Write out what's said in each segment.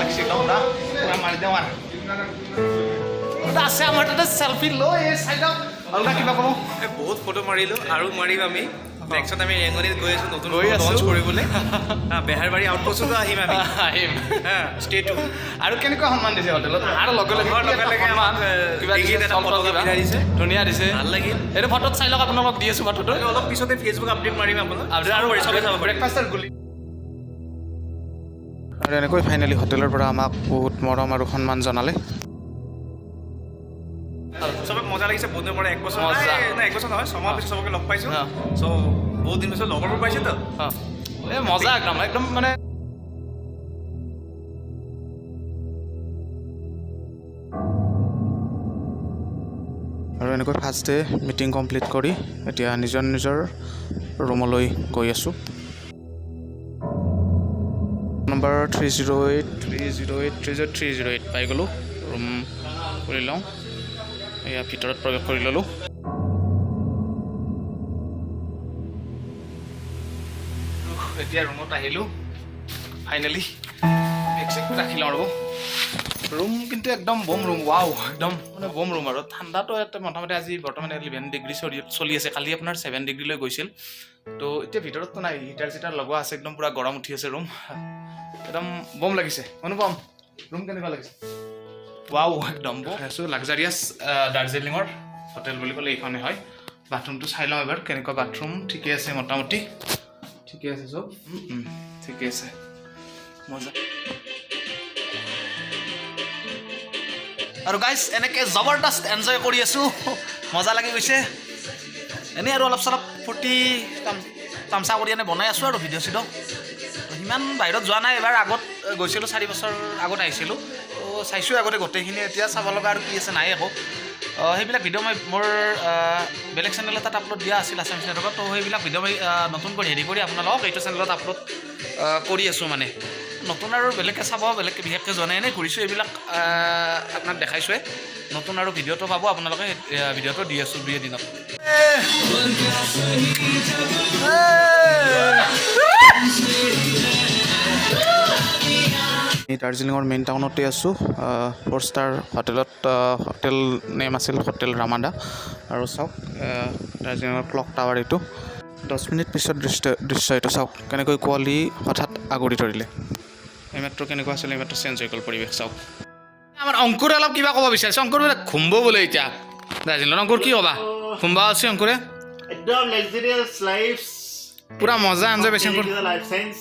লাগছে তোমরা পুরা মারি দেও আর ওটা আছে আমার তাতে সেলফি লো এই সাইড অলগা কিবা কম বহুত ফটো মাৰিলো আৰু মাৰিম আমি নেক্সট আমি ৰেঙনিত গৈ আছো নতুন লঞ্চ কৰিবলৈ বেহাৰবাৰী আউটপোষ্টতো আহিম আমি আহিম ষ্টে টু আৰু কেনেকুৱা সন্মান দিছে হোটেলত আৰু লগে লগে আমাক কিবা দিছে ধুনীয়া দিছে ভাল লাগিল এইটো ফটোত চাই লওক আপোনালোক দি আছো ফটোটো অলপ পিছতে ফেচবুক আপডেট মাৰিম আপোনাক আৰু চবে চাব পাৰিব ব্ৰেকফাষ্টৰ গুলি আৰু এনেকৈ ফাইনেলি হোটেলৰ পৰা আমাক বহুত মৰম আৰু সন্মান জনালে চবক মজা লাগিছে বহুত দিনৰ পৰা এক বছৰ নহয় ছমাহ পিছত চবকে লগ পাইছোঁ চ' বহুত দিন পিছত লগৰবোৰ পাইছে তো এই মজা একদম একদম মানে আৰু এনেকৈ ফাৰ্ষ্ট ডে মিটিং কমপ্লিট কৰি এতিয়া নিজৰ নিজৰ ৰুমলৈ গৈ আছোঁ নম্বৰ 308 পাই গ'লোঁ ৰুম কৰি লওঁ এয়া ভিতৰত প্ৰৱেশ কৰি ল'লোঁ এতিয়া ৰুমত আহিলোঁ ফাইনেলি বেগ ৰাখি লওঁ ৰ'ব ৰুম কিন্তু একদম বম ৰুম ৱাও একদম মানে বম ৰুম আৰু ঠাণ্ডাটো ইয়াতে মোটামুটি আজি বৰ্তমান 11 ডিগ্ৰী চলি আছে কালি আপোনাৰ 7 ডিগ্ৰীলৈ গৈছিল তো এতিয়া ভিতৰততো নাই হিটাৰ চিটাৰ লগোৱা আছে একদম পুৰা গৰম উঠি আছে ৰুম একদম বম লাগিছে অনুপম ৰুম কেনেকুৱা লাগিছে ৱাও একদম আছো লাক্সাৰিয়াছ দাৰ্জিলিঙৰ হোটেল বুলি ক'লে এইখনে হয় বাথৰুমটো চাই লওঁ এবাৰ কেনেকুৱা বাথৰুম ঠিকে আছে মোটামুটি ঠিকে আছে চব ঠিকে আছে মজা আৰু গাইজ এনেকৈ জবৰদস্ত এনজয় কৰি আছোঁ মজা লাগি গৈছে এনেই আৰু অলপ চলপ ফূৰ্তি তামচা কৰি এনে বনাই আছোঁ আৰু ভিডিঅ' চিডিঅ' সিমান বাহিৰত যোৱা নাই এবাৰ আগত গৈছিলোঁ 4 বছৰ আগত আহিছিলোঁ তো চাইছোঁ আগতে গোটেইখিনি এতিয়া চাব লগা আৰু কি আছে নাই একো সেইবিলাক ভিডিঅ' মই মোৰ বেলেগ চেনেল এটাত আপলোড দিয়া আছিল আছামিজ নেটৱৰ্কত তো সেইবিলাক ভিডিঅ' মই নতুন কৰি হেৰি কৰি আপোনালোকক এইটো চেনেলত আপলোড কৰি আছোঁ মানে নতুন আৰু বেলেগকৈ চাব বেলেগকৈ বিশেষকৈ জনাই এনেই ঘূৰিছোঁ এইবিলাক আপোনাক দেখাইছোঁৱে নতুন আৰু ভিডিঅ'টো পাব আপোনালোকে ভিডিঅ'টো দি আছোঁ 2 দিনত দাৰ্জিলিঙৰ মেইন টাউনতে আছোঁ 4 ষ্টাৰ হোটেলত হোটেল নেম আছিল হোটেল ৰামাদা আৰু চাওক দাৰ্জিলিঙৰ ক্লক টাৱাৰ এইটো 10 মিনিট পিছত দৃশ্য এইটো চাওক কেনেকৈ কুঁৱলী হঠাৎ আগুৰি ধৰিলে এইমাত্ৰ কেনেকুৱা আছিলে এইমাত্ৰ চেঞ্জ হৈ গ'ল পৰিৱেশ চাওক আমাৰ অংকুৰে অলপ কিবা ক'ব বিচাৰিছে অংকুৰ বোলে ঘুমব বোলে এতিয়া দাৰ্জিলিঙত অংকুৰ কি ক'বা ঘুমবা আছে অংকুৰে একদম লাক্সাৰিয়াছ লাইফ পুৰা মজা এনজয় পাইছে Ankur life science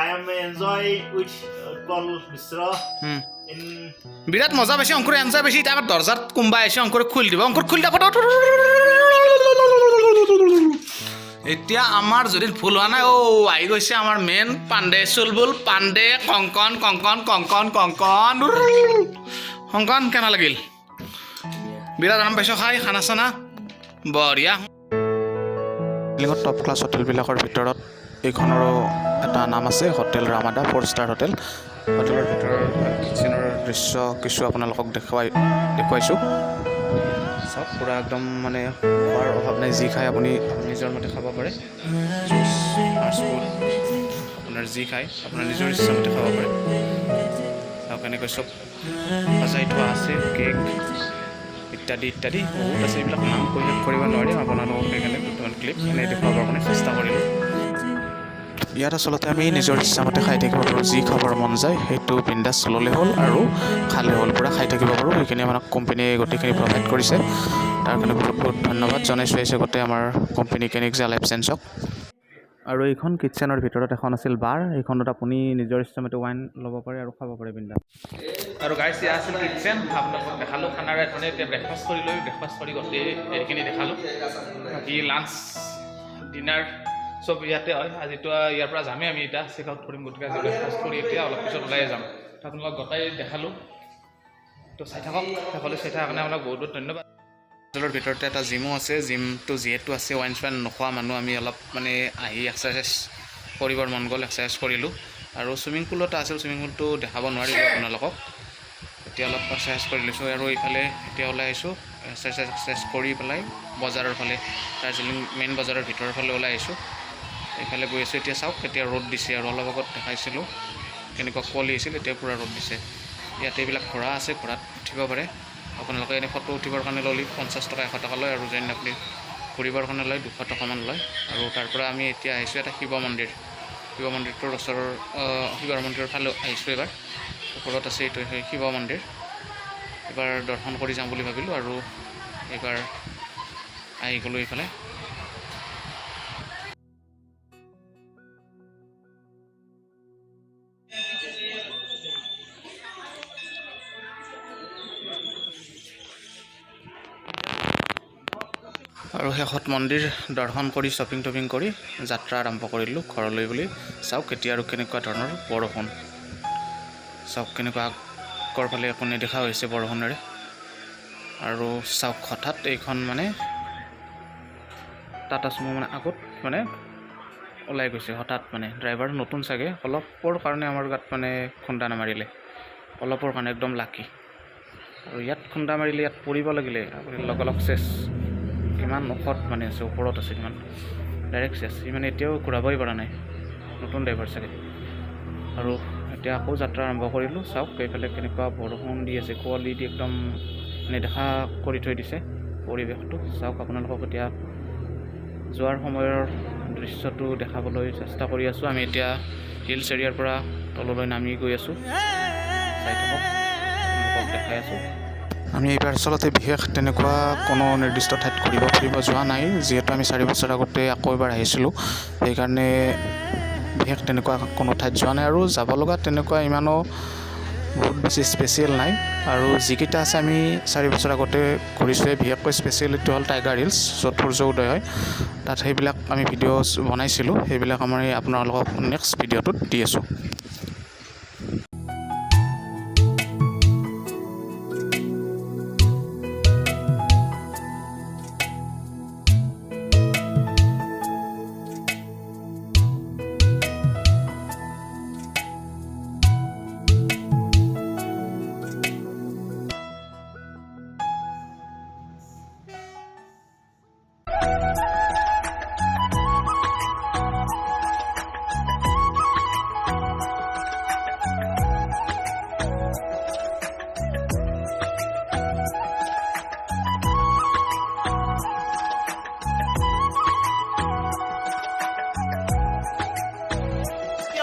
I am enjoy with Paul Misra in বিৰাট মজা পাইছে অংকুৰে এনজয় পাইছে এতিয়া আমাৰ দৰ্জাত কোনোবা আহিছে অংকুৰে খুলি দিব অংকুৰ খুলি দিব এতিয়া আমাৰ যদি ভুল হোৱা নাই আহি গৈছে আমাৰ মেইন পাণ্ডে চুলবুল পাণ্ডে কংকন কংকন কংকন কংকন কংকন কেনে লাগিল বিৰাট আৰাম পাইছ খাই খানা চানা বঢ়িয়া টপ ক্লাছ হোটেলবিলাকৰ ভিতৰত এইখনৰো এটা নাম আছে হোটেল ৰামাদা 4 ষ্টাৰ হোটেল হোটেলৰ ভিতৰৰ কিটচেনৰ দৃশ্য কিছু আপোনালোকক দেখুৱাইছোঁ চব পুৰা একদম মানে খোৱাৰ অভাৱ নাই যি খাই আপুনি নিজৰ মতে খাব পাৰে ফাষ্টফুড আপোনাৰ যি খায় আপোনাৰ নিজৰ ইচ্ছামতে খাব পাৰে চাওক এনেকৈ চব সজাই থোৱা আছে কেক ইত্যাদি ইত্যাদি বহুত আছে এইবিলাক নাম শেষ কৰিব নোৱাৰিম আপোনালোকক সেইকাৰণে দুটামান ক্লিপ এনেই দেখুৱাবৰ কাৰণে চেষ্টা কৰিলোঁ ইয়াত আচলতে আমি নিজৰ ইচ্ছামতে খাই থাকিব পাৰোঁ যি খাবৰ মন যায় সেইটো বিন্দাছ ল'লে হ'ল আৰু খালে হ'ল পূৰা খাই থাকিব পাৰোঁ সেইখিনি আমাক কোম্পানীয়ে গোটেইখিনি প্ৰভাইড কৰিছে তাৰ কাৰণে বহুত বহুত ধন্যবাদ জনাইছোঁ আহিছে গোটেই আমাৰ কোম্পানী কেনিক্সা লাইফ চেঞ্চক আৰু এইখন কিটচেনৰ ভিতৰত এখন আছিল বাৰ এইখনত আপুনি নিজৰ ইচ্ছামতে ৱাইন ল'ব পাৰে আৰু খাব পাৰে বিন্দাছ আৰু গাইছ ইয়াত আছিল কিটচেন আপোনালোকক দেখালোঁ খানাৰ এখনে এতিয়া ব্ৰেকফাষ্ট কৰি লৈ ব্ৰেকফাষ্ট কৰি গোটেই এইখিনি দেখালোঁ বাকী লাঞ্চ ডিনাৰ চব ইয়াতে হয় আজিতো ইয়াৰ পৰা যামেই আমি এতিয়া চেক আউট কৰিম গতিকে আজি ব্ৰেকফাষ্ট কৰি এতিয়া অলপ পিছত ওলাই যাম আপোনালোকক গোটাই দেখালোঁ তো চাই থাকক সকলোৱে চাই থকাৰ কাৰণে আপোনাক বহুত বহুত ধন্যবাদ হোটেলৰ ভিতৰতে এটা জিমো আছে জিমটো যিহেতু আছে ৱাইন চোৱাইন নোখোৱা মানুহ আমি অলপ মানে আহি এক্সাৰচাইজ কৰিবৰ মন গ'ল এক্সাৰচাইজ কৰিলোঁ আৰু চুইমিং পুল এটা আছিল চুইমিং পুলটো দেখাব নোৱাৰিলোঁ আপোনালোকক এতিয়া অলপ এক্সাৰচাইজ কৰি লৈছোঁ আৰু এইফালে এতিয়া ওলাই আহিছোঁ এক্সাৰচাইজ কৰি পেলাই বজাৰৰ ফালে দাৰ্জিলিং মেইন বজাৰৰ ভিতৰৰ ফালে ওলাই আহিছোঁ এইফালে গৈ আছোঁ এতিয়া চাওক এতিয়া ৰ'দ দিছে আৰু অলপ আগত দেখাইছিলোঁ কেনেকুৱা কুঁৱলী আছিল, এতিয়া পূৰা ৰ'দ দিছে। ইয়াতে এইবিলাক ঘোঁৰা আছে, ঘোঁৰাত উঠিব পাৰে আপোনালোকে। এনেই ফটো উঠিবৰ কাৰণে ল'লে 50 টকা 100 টকা লয়, আৰু যেন আপুনি ঘূৰিবৰ কাৰণে লয় 200 টকামান লয়। আৰু তাৰ পৰা আমি এতিয়া আহিছোঁ এটা শিৱ মন্দিৰ, শিৱ মন্দিৰটোৰ ওচৰৰ শিৱ মন্দিৰৰ ফালে আহিছোঁ। এবাৰ ওপৰত আছে এইটো শিৱ মন্দিৰ, এবাৰ দৰ্শন কৰি যাম বুলি ভাবিলোঁ, আৰু এইবাৰ আহি গ'লোঁ এইফালে। আৰু শেষত মন্দিৰ দৰ্শন কৰি শ্বপিং টপিং কৰি যাত্ৰা আৰম্ভ কৰিলোঁ ঘৰলৈ বুলি। চাওক এতিয়া আৰু কেনেকুৱা ধৰণৰ বৰষুণ, চাওক কেনেকুৱা আগৰ ফালে একো নেদেখা হৈছে বৰষুণেৰে। আৰু চাওক হঠাৎ এইখন মানে টাটা চুমো মানে আগত মানে ওলাই গৈছে হঠাৎ, মানে ড্ৰাইভাৰ নতুন চাগে, অলপৰ কাৰণে আমাৰ গাত মানে খুন্দা নামাৰিলে, অলপৰ কাৰণে একদম লাকি। আৰু ইয়াত খুন্দা মাৰিলে ইয়াত পৰিব লাগিলে লগালগ চেছ, কিমান ওখত মানে আছে, ওপৰত আছে কিমান, ডাইৰেক্ট চেছ। সি মানে এতিয়াও ঘূৰাবই পৰা নাই, নতুন ড্ৰাইভাৰ চাগে। আৰু এতিয়া আকৌ যাত্ৰা আৰম্ভ কৰিলোঁ। চাওক এইফালে কেনেকুৱা বৰষুণ দি আছে, কুঁৱলী দি একদম নেদেখা কৰি থৈ দিছে পৰিৱেশটো। চাওক আপোনালোকক এতিয়া যোৱাৰ সময়ৰ দৃশ্যটো দেখাবলৈ চেষ্টা কৰি আছোঁ। আমি এতিয়া হিলছ এৰিয়াৰ পৰা তললৈ নামি গৈ আছোঁ, চাই থাকক, আপোনালোকক দেখাই আছোঁ। আমি এইবাৰ আচলতে বিশেষ তেনেকুৱা কোনো নিৰ্দিষ্ট ঠাইত ফুৰিব যোৱা নাই, যিহেতু আমি 4 বছৰ আগতে আকৌ এবাৰ আহিছিলোঁ, সেইকাৰণে বিশেষ তেনেকুৱা কোনো ঠাইত যোৱা নাই। আৰু যাব লগা তেনেকুৱা ইমানো বহুত বেছি স্পেচিয়েল নাই। আৰু যিকেইটা আছে আমি 4 বছৰ আগতে ঘূৰিছোঁৱে। বিশেষকৈ স্পেচিয়েলিটি হ'ল টাইগাৰ হিলছ, য'ত সূৰ্য উদয় হয়, তাত সেইবিলাক আমি ভিডিঅ' বনাইছিলোঁ, সেইবিলাক আমাৰ আপোনালোকক নেক্সট ভিডিঅ'টোত দি আছোঁ।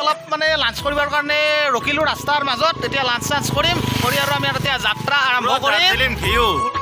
অলপ মানে লাঞ্চ কৰিবৰ কাৰণে ৰখিলোঁ ৰাস্তাৰ মাজত, এতিয়া লাঞ্চ চাঞ্চ কৰিম, কৰি আৰু আমি এতিয়া যাত্ৰা আৰম্ভ কৰিম।